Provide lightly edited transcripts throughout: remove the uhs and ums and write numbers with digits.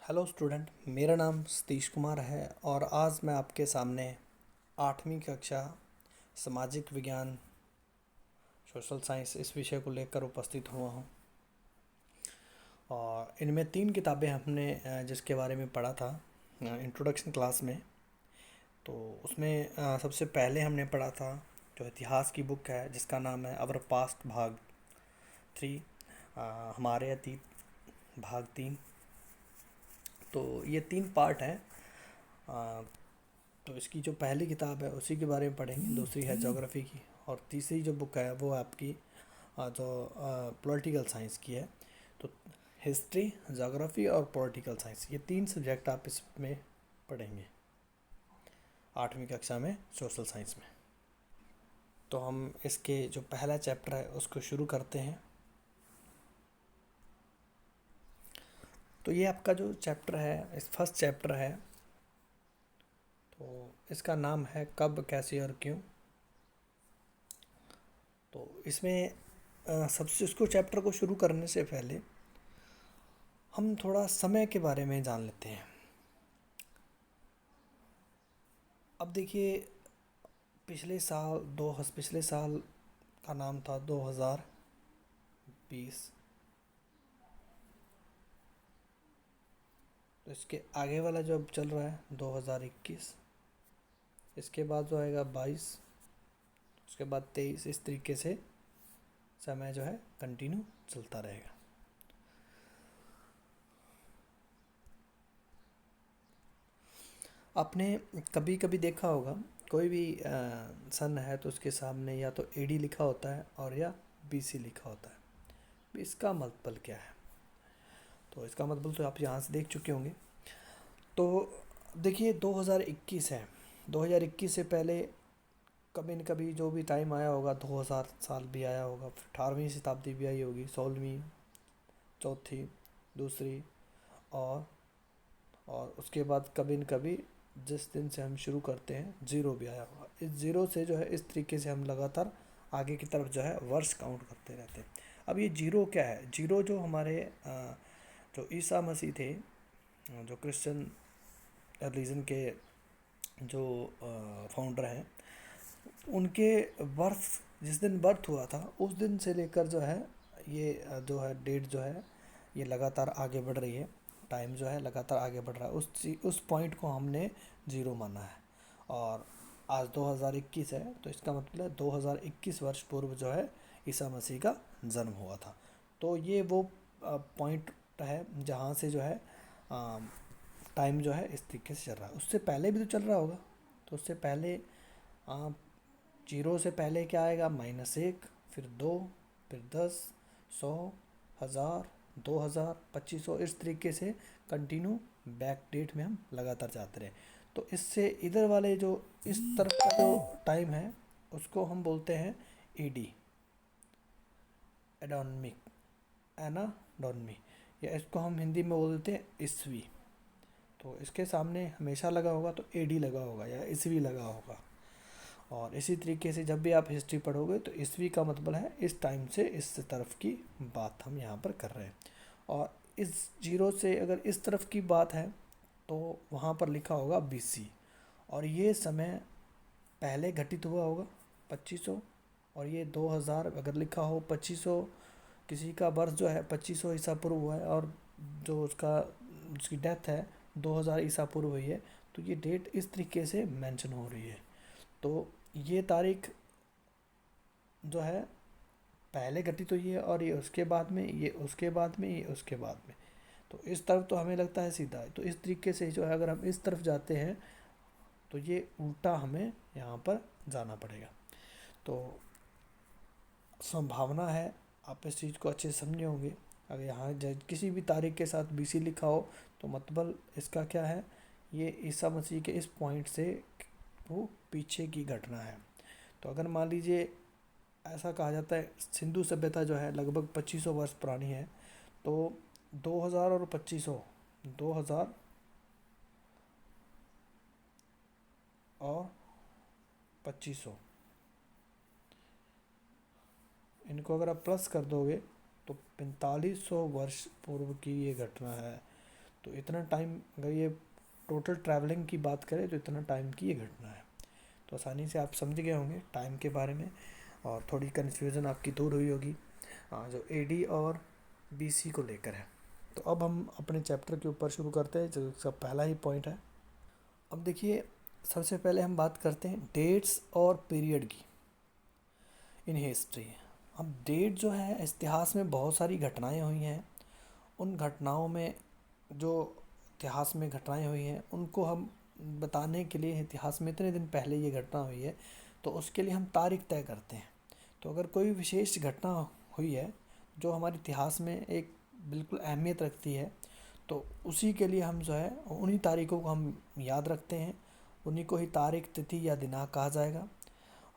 Hello student, मेरा नाम सतीश कुमार है और आज मैं आपके सामने 8वीं कक्षा सामाजिक विज्ञान सोशल साइंस इस विषय को लेकर उपस्थित हुआ हूँ। और इनमें 3 किताबें हमने जिसके बारे में पढ़ा था इंट्रोडक्शन क्लास में। तो उसमें सबसे पहले हमने पढ़ा था जो इतिहास की बुक है जिसका नाम है अवर पास्ट भाग 3, हमारे अतीत भाग 3। तो ये 3 पार्ट हैं। अ, तो इसकी जो पहली किताब है उसी के बारे में पढ़ेंगे, दूसरी है ज्योग्राफी की, और तीसरी जो बुक है वो आपकी जो पॉलिटिकल साइंस की है। तो हिस्ट्री, ज्योग्राफी और पॉलिटिकल साइंस, ये 3 सब्जेक्ट आप इसमें पढ़ेंगे 8वीं कक्षा में सोशल साइंस में। तो हम इसके जो पहला चैप्टर है उसको शुरू करते हैं। तो ये आपका जो चैप्टर है, इस फर्स्ट चैप्टर है, तो इसका नाम है कब, कैसे और क्यों। तो इसमें सबसे इसको चैप्टर को शुरू करने से पहले हम थोड़ा समय के बारे में जान लेते हैं। अब देखिए, पिछले साल का नाम था 2020। तो इसके आगे वाला जो अब चल रहा है 2021, इसके बाद जो आएगा 22, उसके बाद 23, इस तरीके से समय जो है कंटिन्यू चलता रहेगा। आपने कभी कभी देखा होगा, कोई भी सन है तो उसके सामने या तो एडी लिखा होता है और या बीसी लिखा होता है। इसका मतलब क्या है? तो इसका मतलब तो आप यहाँ से देख चुके होंगे। तो देखिए 2021 है, 2021 से पहले कभी न कभी जो भी टाइम आया होगा, 2000 साल भी आया होगा, फिर 18वीं शताब्दी भी आई होगी, 16वीं, चौथी, दूसरी, और उसके बाद कभी न कभी जिस दिन से हम शुरू करते हैं ज़ीरो भी आया होगा। इस ज़ीरो से जो है इस तरीके से हम लगातार आगे की तरफ जो है वर्ष काउंट करते रहते हैं। अब ये जीरो क्या है? जीरो जो हमारे जो ईसा मसीह थे, जो क्रिश्चियन रिलीजन के जो फाउंडर हैं, उनके बर्थ, जिस दिन बर्थ हुआ था उस दिन से लेकर जो है ये जो है डेट जो है ये लगातार आगे बढ़ रही है। टाइम जो है लगातार आगे बढ़ रहा है। उस पॉइंट को हमने ज़ीरो माना है। और आज 2021 है तो इसका मतलब है 2021 वर्ष पूर्व जो है ईसा मसीह का जन्म हुआ था। तो ये वो पॉइंट है जहाँ से जो है टाइम जो है इस तरीके से चल रहा है। उससे पहले भी तो चल रहा होगा। तो उससे पहले जीरो से पहले क्या आएगा? -1, फिर 2, फिर 10, 100, 1000, 2000, 2500, इस तरीके से कंटिन्यू बैक डेट में हम लगातार जाते रहे। तो इससे इधर वाले जो इस तरफ का जो टाइम है उसको हम बोलते हैं एडी, एडोनमिक, एनाडोनमी, या इसको हम हिंदी में बोलते हैं ईस्वी। तो इसके सामने हमेशा लगा होगा तो एडी लगा होगा या ईस्वी लगा होगा। और इसी तरीके से जब भी आप हिस्ट्री पढ़ोगे तो ईस्वी का मतलब है इस टाइम से इस तरफ की बात हम यहाँ पर कर रहे हैं। और इस जीरो से अगर इस तरफ की बात है तो वहाँ पर लिखा होगा बीसी। और ये समय पहले घटित हुआ होगा 2500, और ये 2000 अगर लिखा हो 2500, किसी का बर्थ जो है 2500 ईसा पूर्व हुआ है और जो उसकी डेथ है 2000 ईसा पूर्व हुई है, तो ये डेट इस तरीके से मेंशन हो रही है। तो ये तारीख जो है पहले घटित हुई है और ये उसके बाद में, ये उसके बाद में, ये उसके बाद में। तो इस तरफ तो हमें लगता है सीधा है। तो इस तरीके से जो है अगर हम इस तरफ जाते हैं तो ये उल्टा हमें यहाँ पर जाना पड़ेगा। तो संभावना है आप इस चीज़ को अच्छे से समझे होंगे। अगर यहाँ किसी भी तारीख के साथ बीसी लिखा हो तो मतलब इसका क्या है? ये ईसा मसीह के इस पॉइंट से वो पीछे की घटना है। तो अगर मान लीजिए ऐसा कहा जाता है सिंधु सभ्यता जो है लगभग 2500 वर्ष पुरानी है, तो 2000 और 2500, 2000 और 2500, इनको अगर आप प्लस कर दोगे तो 4500 वर्ष पूर्व की ये घटना है। तो इतना टाइम, अगर ये टोटल ट्रैवलिंग की बात करें तो इतना टाइम की ये घटना है। तो आसानी से आप समझ गए होंगे टाइम के बारे में, और थोड़ी कन्फ्यूज़न आपकी दूर हुई होगी जो एडी और बीसी को लेकर है। तो अब हम अपने चैप्टर के ऊपर शुरू करते हैं, जो इसका पहला ही पॉइंट है। अब देखिए, सबसे पहले हम बात करते हैं डेट्स और पीरियड की इन हिस्ट्री। अब डेट जो है, इतिहास में बहुत सारी घटनाएं हुई हैं। उन घटनाओं में जो इतिहास में घटनाएं हुई हैं उनको हम बताने के लिए, इतिहास में इतने दिन पहले ये घटना हुई है तो उसके लिए हम तारीख तय करते हैं। तो अगर कोई विशेष घटना हुई है जो हमारे इतिहास में एक बिल्कुल अहमियत रखती है, तो उसी के लिए हम जो है उन्हीं तारीखों को हम याद रखते हैं, उन्हीं को ही तारीख, तिथि या दिनांक कहा जाएगा।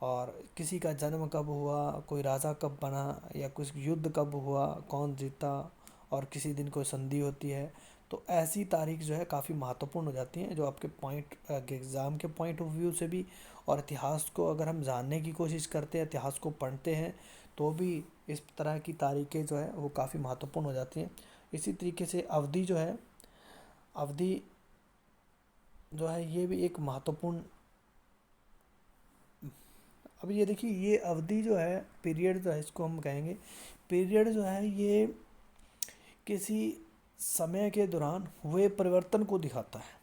और किसी का जन्म कब हुआ, कोई राजा कब बना, या कुछ युद्ध कब हुआ, कौन जीता, और किसी दिन कोई संधि होती है, तो ऐसी तारीख जो है काफ़ी महत्वपूर्ण हो जाती हैं, जो आपके पॉइंट एग्ज़ाम के पॉइंट ऑफ व्यू से भी, और इतिहास को अगर हम जानने की कोशिश करते हैं, इतिहास को पढ़ते हैं, तो भी इस तरह की तारीखें जो है वो काफ़ी महत्वपूर्ण हो जाती हैं। इसी तरीके से अवधि जो है, अवधि जो है ये भी एक महत्वपूर्ण। अब ये देखिए, ये अवधि जो है, पीरियड जो है, इसको हम कहेंगे पीरियड जो है, ये किसी समय के दौरान हुए परिवर्तन को दिखाता है।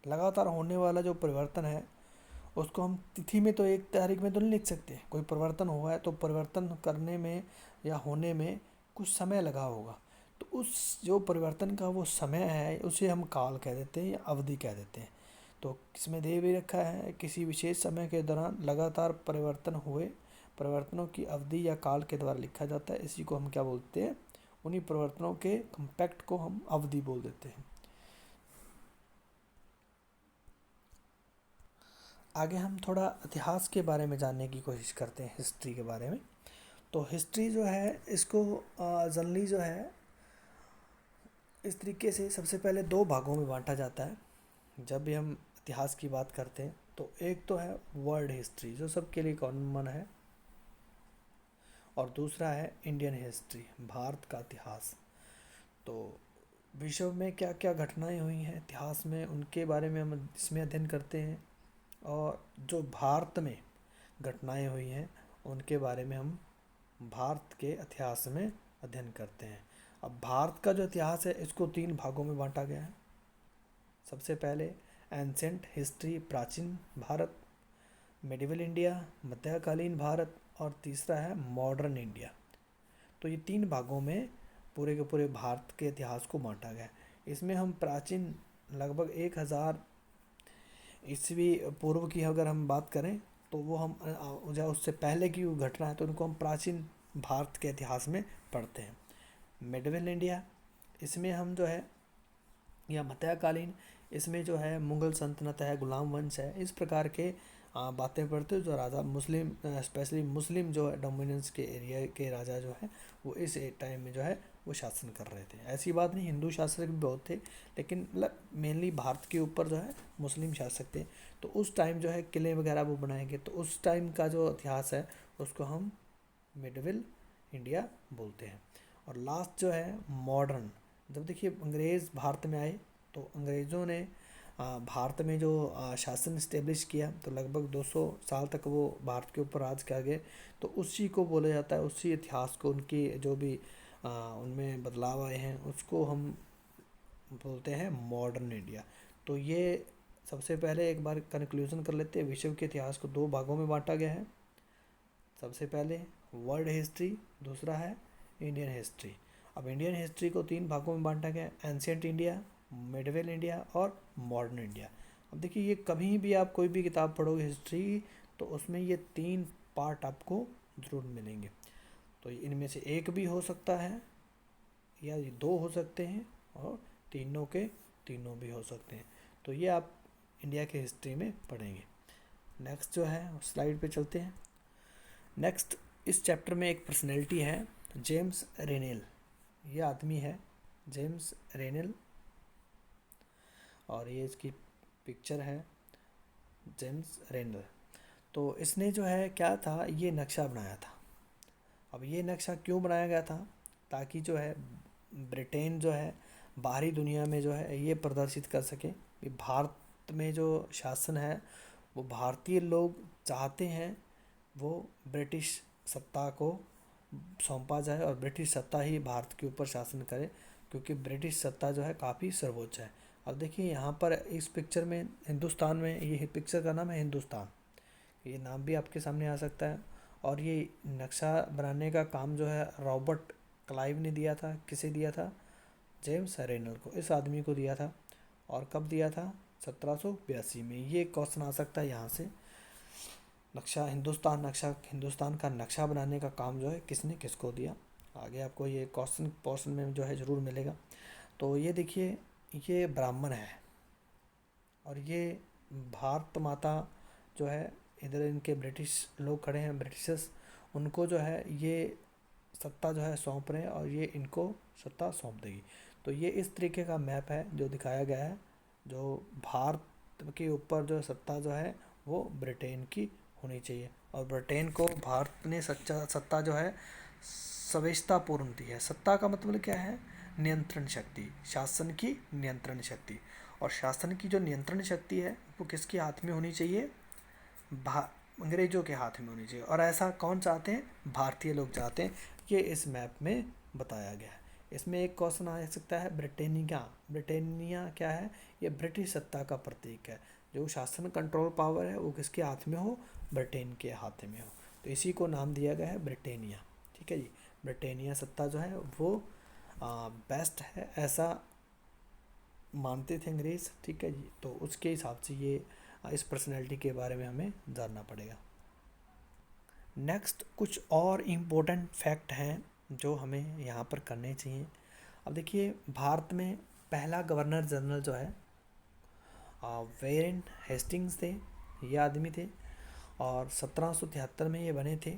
लगातार होने वाला जो परिवर्तन है उसको हम तिथि में, तो एक तारीख में तो नहीं लिख सकते। कोई परिवर्तन हुआ है तो परिवर्तन करने में या होने में कुछ समय लगा होगा, तो उस जो परिवर्तन का वो समय है उसे हम काल कह देते हैं या अवधि कह देते हैं। तो इसमें दे भी रखा है, किसी विशेष समय के दौरान लगातार परिवर्तन हुए परिवर्तनों की अवधि या काल के द्वारा लिखा जाता है। इसी को हम क्या बोलते हैं, उन्हीं परिवर्तनों के कंपैक्ट को हम अवधि बोल देते हैं। आगे हम थोड़ा इतिहास के बारे में जानने की कोशिश करते हैं, हिस्ट्री के बारे में। तो हिस्ट्री जो है, इसको जनरली जो है इस तरीके से सबसे पहले दो भागों में बांटा जाता है जब भी हम इतिहास की बात करते हैं। तो एक तो है वर्ल्ड हिस्ट्री, जो सबके लिए कॉमन है, और दूसरा है इंडियन हिस्ट्री, भारत का इतिहास। तो विश्व में क्या क्या घटनाएं हुई हैं इतिहास में, उनके बारे में हम इसमें अध्ययन करते हैं, और जो भारत में घटनाएं हुई हैं उनके बारे में हम भारत के इतिहास में अध्ययन करते हैं। अब भारत का जो इतिहास है इसको तीन भागों में बांटा गया है। सबसे पहले एंसेंट हिस्ट्री, प्राचीन भारत, मिडिवल इंडिया, मध्यकालीन भारत, और तीसरा है मॉडर्न इंडिया। तो ये तीन भागों में पूरे के पूरे भारत के इतिहास को बांटा गया है। इसमें हम प्राचीन, लगभग 1000 ईस्वी पूर्व की अगर हम बात करें तो वो हम या उससे पहले की वो घटना है तो उनको हम प्राचीन भारत के इतिहास में पढ़ते हैं। मिडिवल इंडिया, इसमें हम जो है, या मध्यकालीन, इसमें जो है मुग़ल सल्तनत है, गुलाम वंश है, इस प्रकार के बातें पढ़ते हैं। जो राजा मुस्लिम, स्पेशली मुस्लिम जो है डोमिनेंस के एरिया के राजा जो है वो इस टाइम में जो है वो शासन कर रहे थे। ऐसी बात नहीं, हिंदू शासक भी बहुत थे, लेकिन मतलब मेनली भारत के ऊपर जो है मुस्लिम शासक थे। तो उस टाइम जो है किले वगैरह वो बनाए गए, तो उस टाइम का जो इतिहास है उसको हम मिडविल इंडिया बोलते हैं। और लास्ट जो है मॉडर्न, जब देखिए अंग्रेज़ भारत में आए तो अंग्रेज़ों ने भारत में जो शासन इस्टेब्लिश किया, तो लगभग 200 साल तक वो भारत के ऊपर राज किया गए। तो उसी को बोला जाता है, उसी इतिहास को, उनकी जो भी उनमें बदलाव आए हैं उसको हम बोलते हैं मॉडर्न इंडिया। तो ये सबसे पहले एक बार कंक्लूजन कर लेते हैं। विश्व के इतिहास को दो भागों में बांटा गया है। सबसे पहले वर्ल्ड हिस्ट्री, दूसरा है इंडियन हिस्ट्री। अब इंडियन हिस्ट्री को तीन भागों में बांटा गया है, एंशिएंट इंडिया, मिडिवल इंडिया और मॉडर्न इंडिया। अब देखिए, ये कभी भी आप कोई भी किताब पढ़ोगे हिस्ट्री तो उसमें ये तीन पार्ट आपको ज़रूर मिलेंगे। तो इनमें से एक भी हो सकता है या ये दो हो सकते हैं, और तीनों के तीनों भी हो सकते हैं। तो ये आप इंडिया के हिस्ट्री में पढ़ेंगे। नेक्स्ट जो है स्लाइड पे चलते हैं। नेक्स्ट, इस चैप्टर में एक पर्सनैलिटी है, जेम्स रेनेल। ये आदमी है जेम्स रेनेल, और ये इसकी पिक्चर है, जेम्स रेनेल। तो इसने जो है क्या था, ये नक्शा बनाया था। अब ये नक्शा क्यों बनाया गया था, ताकि जो है ब्रिटेन जो है बाहरी दुनिया में जो है ये प्रदर्शित कर सकें कि भारत में जो शासन है वो भारतीय लोग चाहते हैं वो ब्रिटिश सत्ता को सौंपा जाए और ब्रिटिश सत्ता ही भारत के ऊपर शासन करे, क्योंकि ब्रिटिश सत्ता जो है काफ़ी सर्वोच्च है। अब देखिए यहाँ पर इस पिक्चर में हिंदुस्तान में, ये पिक्चर का नाम है हिंदुस्तान, ये नाम भी आपके सामने आ सकता है। और ये नक्शा बनाने का काम जो है रॉबर्ट क्लाइव ने दिया था। किसे दिया था? जेम्स रेनल को, इस आदमी को दिया था। और कब दिया था? 1782 में। ये क्वेश्चन आ सकता है यहाँ से। हिंदुस्तान का नक्शा बनाने का काम जो है किसने किसको दिया, आगे आपको ये क्वेश्चन पोर्शन में जो है ज़रूर मिलेगा। तो ये देखिए, ये ब्राह्मण है और ये भारत माता जो है, इधर इनके ब्रिटिश लोग खड़े हैं, ब्रिटिशर्स, उनको जो है ये सत्ता जो है सौंप रहे हैं और ये इनको सत्ता सौंप देगी। तो ये इस तरीके का मैप है जो दिखाया गया है, जो भारत के ऊपर जो सत्ता जो है वो ब्रिटेन की होनी चाहिए, और ब्रिटेन को भारत ने सत्ता जो है सवेशतापूर्ण दी है। सत्ता का मतलब क्या है? नियंत्रण शक्ति, शासन की नियंत्रण शक्ति। और शासन की जो नियंत्रण शक्ति है वो किसके हाथ में होनी चाहिए? अंग्रेजों के हाथ में होनी चाहिए। और ऐसा कौन चाहते हैं? भारतीय लोग चाहते हैं। ये इस मैप में बताया गया है। इसमें एक क्वेश्चन आ सकता है, ब्रिटेनिया। ब्रिटेनिया क्या है? ये ब्रिटिश सत्ता का प्रतीक है। जो शासन कंट्रोल पावर है वो किसके हाथ में हो? ब्रिटेन के हाथ में हो। तो इसी को नाम दिया गया है ब्रिटेनिया। ठीक है जी, ब्रिटेनिया सत्ता जो है वो बेस्ट है, ऐसा मानते थे अंग्रेज़। ठीक है जी, तो उसके हिसाब से ये इस पर्सनैलिटी के बारे में हमें जानना पड़ेगा। नेक्स्ट कुछ और इम्पोर्टेंट फैक्ट हैं जो हमें यहाँ पर करने चाहिए। अब देखिए, भारत में पहला गवर्नर जनरल जो है वेरेन हेस्टिंग्स थे, ये आदमी थे, और 1773 में ये बने थे।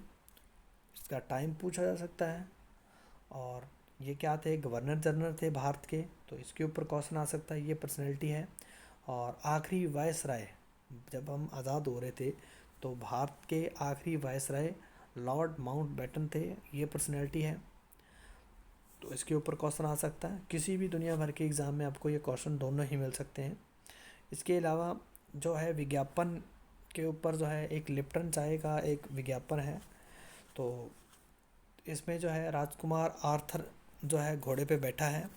इसका टाइम पूछा जा सकता है। और ये क्या थे? गवर्नर जनरल थे भारत के, तो इसके ऊपर क्वेश्चन आ सकता है। ये पर्सनैलिटी है। और आखिरी वायसराय, जब हम आज़ाद हो रहे थे तो भारत के आखिरी वायसराय लॉर्ड माउंटबेटन थे, ये पर्सनैलिटी है। तो इसके ऊपर क्वेश्चन आ सकता है। किसी भी दुनिया भर के एग्ज़ाम में आपको ये क्वेश्चन दोनों ही मिल सकते हैं। इसके अलावा जो है विज्ञापन के ऊपर जो है, एक लिप्टन चाय का एक विज्ञापन है, तो इसमें जो है राजकुमार आर्थर जो है घोड़े पे बैठा है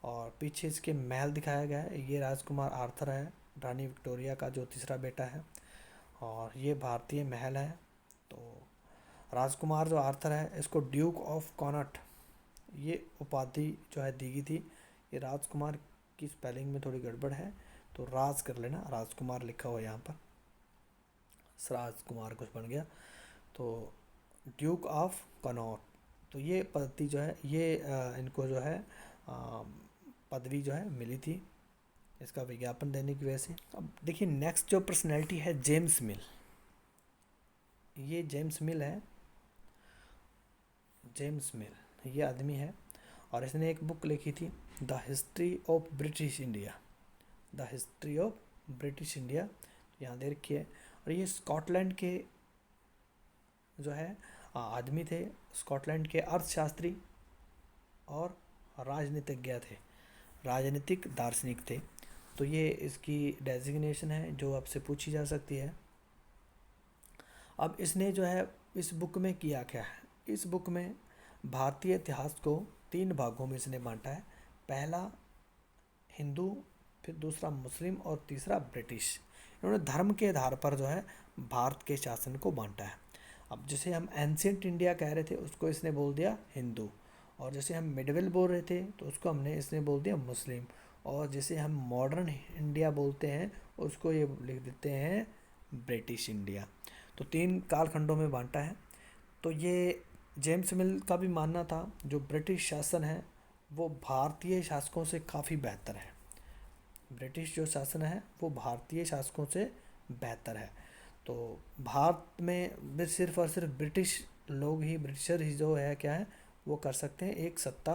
और पीछे इसके महल दिखाया गया है। ये राजकुमार आर्थर है, रानी विक्टोरिया का जो तीसरा बेटा है, और ये भारतीय महल है। तो राजकुमार जो आर्थर है, इसको ड्यूक ऑफ कॉनट ये उपाधि जो है दी गई थी। ये राजकुमार की स्पेलिंग में थोड़ी गड़बड़ है, तो राज कर लेना, राजकुमार लिखा हुआ यहाँ पर, राजकुमार कुछ बन गया, तो ड्यूक ऑफ कनॉट। तो ये पद्धति जो है, ये इनको जो है पदवी जो है मिली थी इसका विज्ञापन देने की वजह से। अब देखिए, नेक्स्ट जो पर्सनैलिटी है जेम्स मिल। ये जेम्स मिल है, जेम्स मिल ये आदमी है, और इसने एक बुक लिखी थी, the history of British India. The history of British India यहाँ दे रखी है। और ये स्कॉटलैंड के जो है आदमी थे, स्कॉटलैंड के अर्थशास्त्री और राजनीतिज्ञ थे, राजनीतिक दार्शनिक थे। तो ये इसकी डेजिग्नेशन है जो आपसे पूछी जा सकती है। अब इसने जो है इस बुक में किया क्या है? इस बुक में भारतीय इतिहास को 3 भागों में इसने बांटा है। पहला हिंदू, फिर दूसरा मुस्लिम और तीसरा ब्रिटिश। इन्होंने धर्म के आधार पर जो है भारत के शासन को बांटा है। अब जैसे हम एंशिएंट इंडिया कह रहे थे उसको इसने बोल दिया हिंदू, और जैसे हम मिडवेल बोल रहे थे तो उसको इसने बोल दिया मुस्लिम, और जैसे हम मॉडर्न इंडिया बोलते हैं उसको ये लिख देते हैं ब्रिटिश इंडिया। तो 3 कालखंडों में बांटा है। तो ये जेम्स मिल का भी मानना था जो ब्रिटिश शासन है वो भारतीय शासकों से काफ़ी बेहतर है। ब्रिटिश जो शासन है वो भारतीय शासकों से बेहतर है। तो भारत में सिर्फ और सिर्फ ब्रिटिश लोग ही, ब्रिटिशर ही जो है क्या है वो कर सकते हैं, एक सत्ता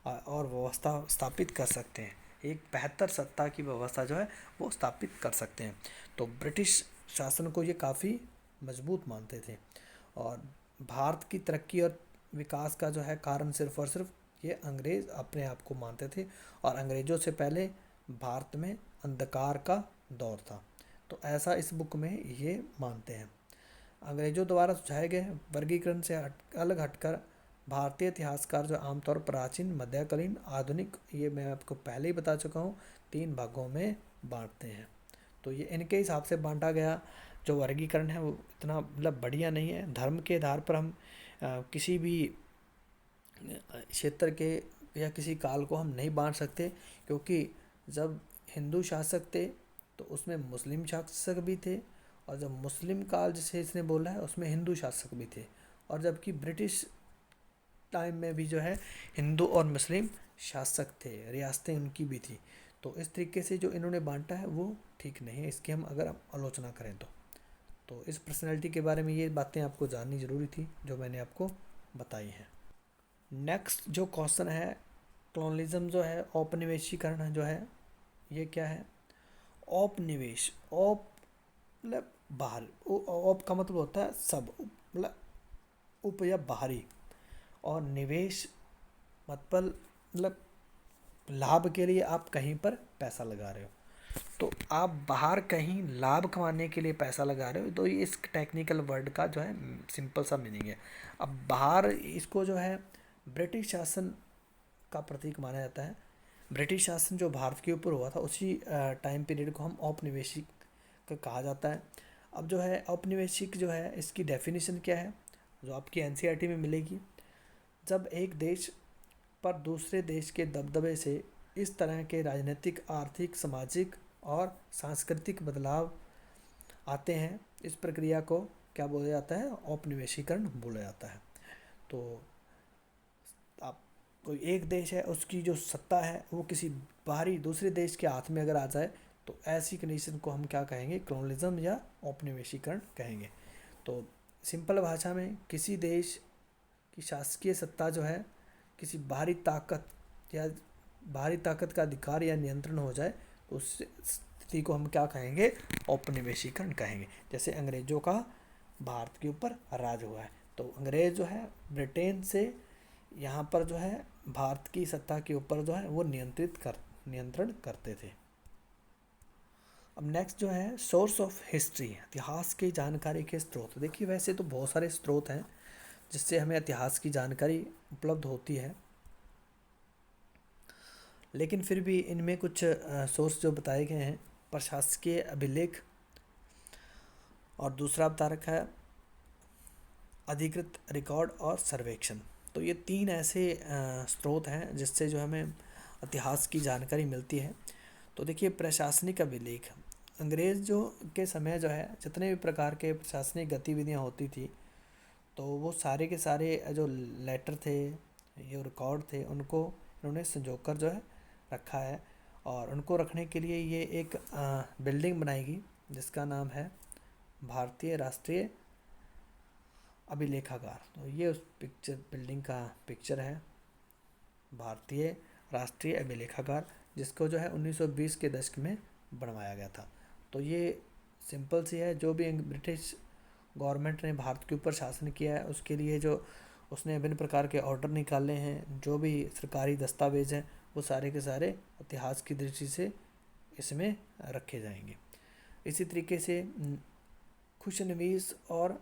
और व्यवस्था स्थापित कर सकते हैं, एक बेहतर सत्ता की व्यवस्था जो है वो स्थापित कर सकते हैं। तो ब्रिटिश शासन को ये काफ़ी मजबूत मानते थे। और भारत की तरक्की और विकास का जो है कारण सिर्फ और सिर्फ ये अंग्रेज़ अपने आप को मानते थे और अंग्रेज़ों से पहले भारत में अंधकार का दौर था। तो ऐसा इस बुक में ये मानते हैं। अंग्रेज़ों द्वारा सुझाए गए वर्गीकरण से अलग हटकर भारतीय इतिहासकार जो आमतौर प्राचीन, मध्यकालीन, आधुनिक, ये मैं आपको पहले ही बता चुका हूँ, 3 भागों में बांटते हैं। तो ये इनके हिसाब से बांटा गया जो वर्गीकरण है वो इतना मतलब बढ़िया नहीं है। धर्म के आधार पर हम किसी भी क्षेत्र के या किसी काल को हम नहीं बांट सकते, क्योंकि जब हिंदू शासक थे तो उसमें मुस्लिम शासक भी थे, और जब मुस्लिम काल जिसे इसने बोला है उसमें हिंदू शासक भी थे, और जबकि ब्रिटिश टाइम में भी जो है हिंदू और मुस्लिम शासक थे, रियासतें उनकी भी थी। तो इस तरीके से जो इन्होंने बांटा है वो ठीक नहीं है, इसकी हम अगर आलोचना करें तो इस पर्सनैलिटी के बारे में ये बातें आपको जाननी ज़रूरी थी जो मैंने आपको बताई हैं। नेक्स्ट जो क्वेश्चन है, कॉलोनिज्म जो है, औपनिवेशीकरण जो है, ये क्या है? औपनिवेश, औप मतलब बाहर, औप का मतलब होता है सब, मतलब उप या बाहरी, और निवेश मतलब लाभ के लिए आप कहीं पर पैसा लगा रहे हो। तो आप बाहर कहीं लाभ कमाने के लिए पैसा लगा रहे हो, तो ये इस टेक्निकल वर्ड का जो है सिंपल सा मीनिंग है। अब बाहर इसको जो है ब्रिटिश शासन का प्रतीक माना जाता है। ब्रिटिश शासन जो भारत के ऊपर हुआ था उसी टाइम पीरियड को हम औपनिवेशिक कहा जाता है। अब जो है औपनिवेशिक जो है इसकी डेफिनेशन क्या है, जो आपकी एनसीईआरटी में मिलेगी। जब एक देश पर दूसरे देश के दबदबे से इस तरह के राजनीतिक, आर्थिक, सामाजिक और सांस्कृतिक बदलाव आते हैं, इस प्रक्रिया को क्या बोला जाता है? औपनिवेशीकरण बोला जाता है। तो आप कोई एक देश है, उसकी जो सत्ता है वो किसी बाहरी दूसरे देश के हाथ में अगर आ जाए तो ऐसी कंडीशन को हम क्या कहेंगे? कॉलोनिज्म या औपनिवेशीकरण कहेंगे। तो सिंपल भाषा में किसी देश की शासकीय सत्ता जो है किसी बाहरी ताकत या बाहरी ताकत का अधिकार या नियंत्रण हो जाए तो उस स्थिति को हम क्या कहेंगे? औपनिवेशीकरण कहेंगे। जैसे अंग्रेज़ों का भारत के ऊपर राज हुआ है, तो अंग्रेज़ जो है ब्रिटेन से यहाँ पर जो है भारत की सत्ता के ऊपर जो है वो नियंत्रण करते थे। अब नेक्स्ट जो है सोर्स ऑफ हिस्ट्री, इतिहास की जानकारी के स्रोत। देखिए वैसे तो बहुत सारे स्रोत हैं जिससे हमें इतिहास की जानकारी उपलब्ध होती है, लेकिन फिर भी इनमें कुछ सोर्स जो बताए गए हैं, प्रशासकीय अभिलेख, और दूसरा बता रखा है अधिकृत रिकॉर्ड और सर्वेक्षण। तो ये 3 ऐसे स्रोत हैं जिससे जो हमें इतिहास की जानकारी मिलती है। तो देखिए प्रशासनिक अभिलेख, अंग्रेज़ जो के समय जो है जितने भी प्रकार के प्रशासनिक गतिविधियाँ होती थी तो वो सारे के सारे जो लेटर थे, ये रिकॉर्ड थे, उनको इन्होंने संजोकर जो है रखा है, और उनको रखने के लिए ये एक बिल्डिंग बनाएगी जिसका नाम है भारतीय राष्ट्रीय अभिलेखागार। तो ये उस बिल्डिंग का पिक्चर है, भारतीय राष्ट्रीय अभिलेखागार, जिसको जो है 1920 के दशक में बनवाया गया था। तो ये सिंपल सी है, जो भी ब्रिटिश गवर्नमेंट ने भारत के ऊपर शासन किया है उसके लिए जो उसने विभिन्न प्रकार के ऑर्डर निकाले हैं, जो भी सरकारी दस्तावेज हैं वो सारे के सारे इतिहास की दृष्टि से इसमें रखे जाएंगे। इसी तरीके से खुशनवीस और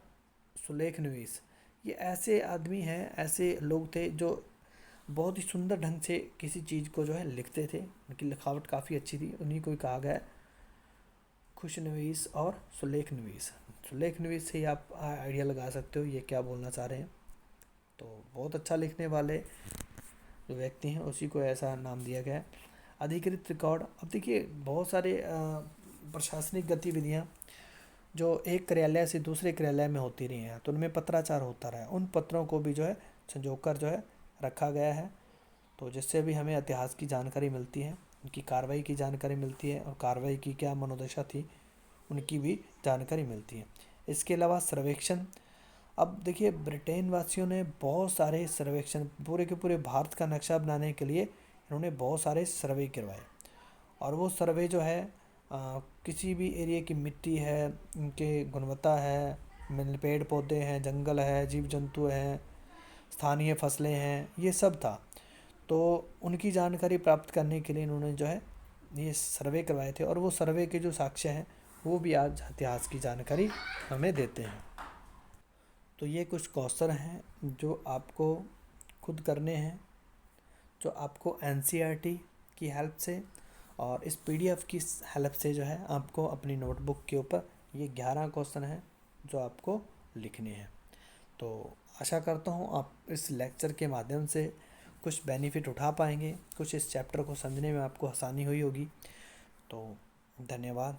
सुलेखनवीस, ये ऐसे आदमी हैं, ऐसे लोग थे जो बहुत ही सुंदर ढंग से किसी चीज़ को जो है लिखते थे, उनकी लिखावट काफ़ी अच्छी थी, उन्हीं को कहा गया है खुशनवीस और सुलेखनवीस। सुलेखनवीस से आप आइडिया लगा सकते हो ये क्या बोलना चाह रहे हैं। तो बहुत अच्छा लिखने वाले जो व्यक्ति हैं उसी को ऐसा नाम दिया गया है। अधिकृत रिकॉर्ड, अब देखिए बहुत सारे प्रशासनिक गतिविधियाँ जो एक कार्यालय से दूसरे कार्यालय में होती रही हैं, तो उनमें पत्राचार होता रहा है, उन पत्रों को भी जो है संजोकर जो है रखा गया है। तो जिससे भी हमें इतिहास की जानकारी मिलती है, उनकी कार्रवाई की जानकारी मिलती है, और कार्रवाई की क्या मनोदशा थी उनकी भी जानकारी मिलती है। इसके अलावा सर्वेक्षण, अब देखिए ब्रिटेन वासियों ने बहुत सारे सर्वेक्षण, पूरे के पूरे भारत का नक्शा बनाने के लिए इन्होंने बहुत सारे सर्वे करवाए, और वो सर्वे जो है किसी भी एरिया की मिट्टी है, उनके गुणवत्ता है, पेड़ पौधे हैं, जंगल है, जीव जंतु हैं, स्थानीय फसलें हैं, ये सब था। तो उनकी जानकारी प्राप्त करने के लिए इन्होंने जो है ये सर्वे करवाए थे, और वो सर्वे के जो साक्ष्य हैं वो भी आज इतिहास की जानकारी हमें देते हैं। तो ये कुछ क्वेश्चन हैं जो आपको खुद करने हैं, जो आपको एनसीईआरटी की हेल्प से और इस पीडीएफ की हेल्प से जो है आपको अपनी नोटबुक के ऊपर ये 11 क्वेश्चन हैं जो आपको लिखने हैं। तो आशा करता हूँ आप इस लेक्चर के माध्यम से कुछ बेनिफिट उठा पाएंगे, कुछ इस चैप्टर को समझने में आपको आसानी हुई होगी। तो धन्यवाद।